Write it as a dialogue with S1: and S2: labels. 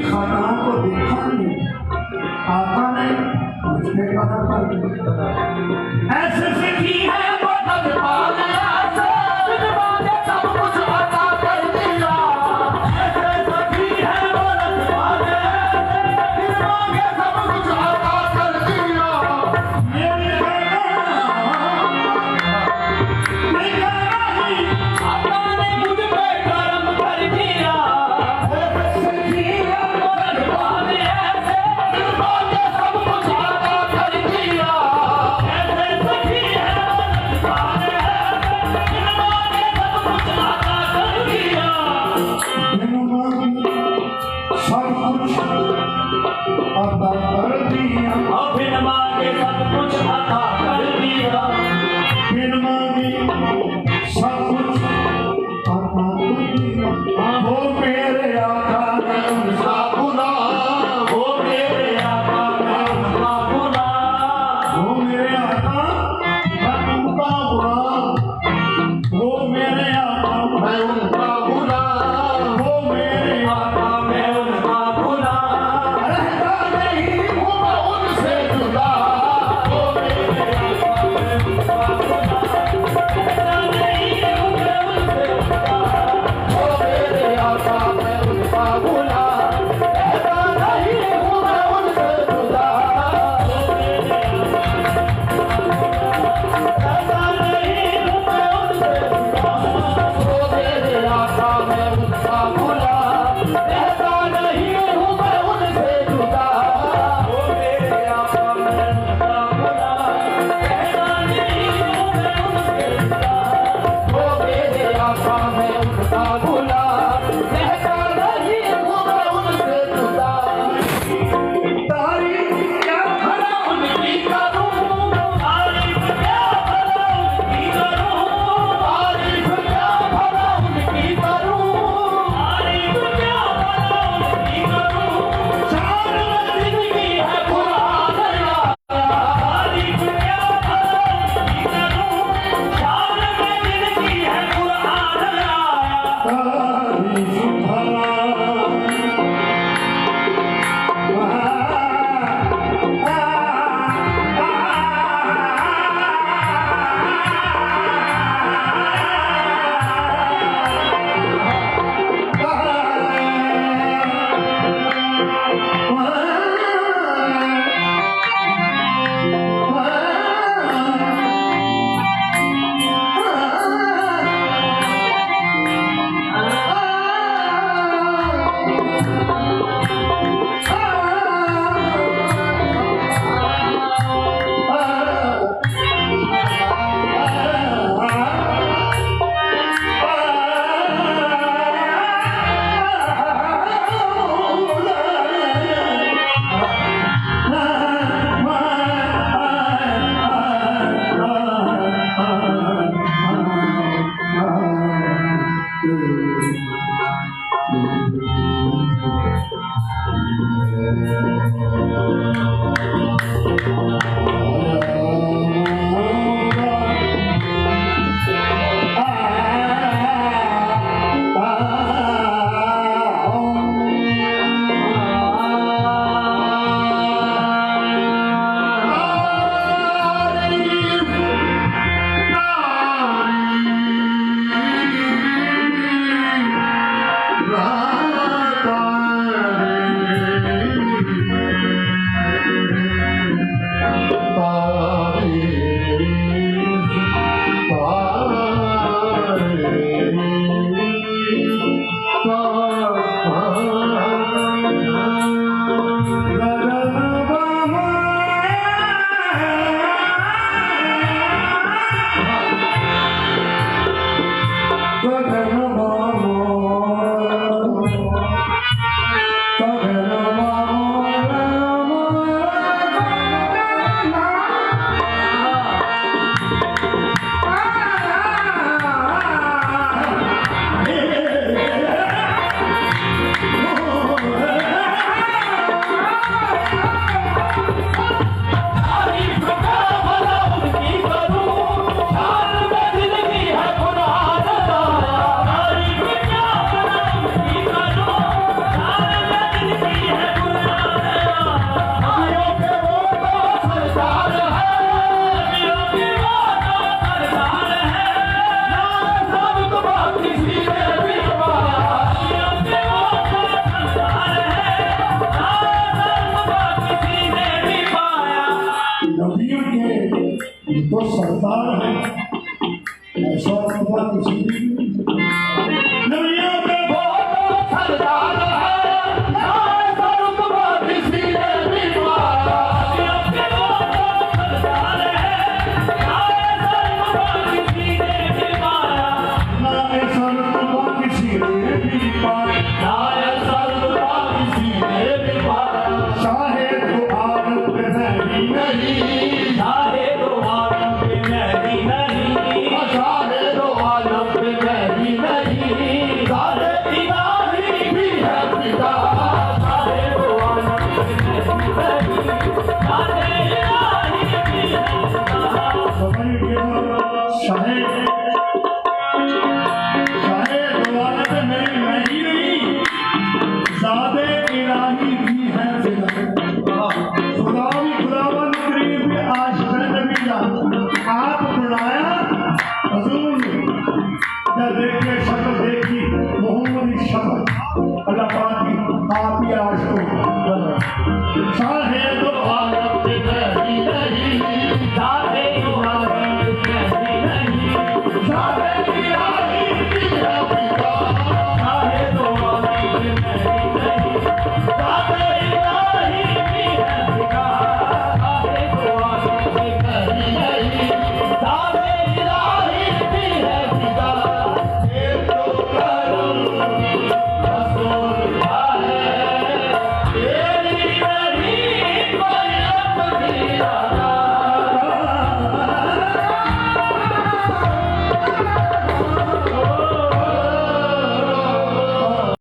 S1: खाना को देखा नहीं, आता नहीं, मुझे पता पर ऐसे सखी है वो तब पाले आसे, बिन मांगे सब कुछ अता कर दिया। ऐसे सखी है वो तब पाले आसे, बिन मांगे सब कुछ अता कर दिया। मेरी आता ने मुझ पे करम कर दिया। ऐसे सखी है वो तब पाले आसे, बिन मांगे सब कुछ अता कर दिया। ऐसे सखी है वो तब पाले आसे, बिन मांगे सब कुछ अता कर दिया। बिन मांगे सब कुछ अता कर दिया। बिन मांगे सब कुछ अता कर दिया। बिन मांगे सब कुछ अता कर दिया। वो मेरे आका ने उनका गुलाम, वो मेरे आका ने उनका गुलाम, वो मेरे आका मैं उनका गुलाम, वो मेरे आका मैं उनका गुलाम, वो मेरे आका मैं उनका गुलाम। रहता नहीं हूँ मैं उनसे जुदा, वो मेरे आका मैं उनका
S2: सरदार हैं, ऐसा खुदा किसी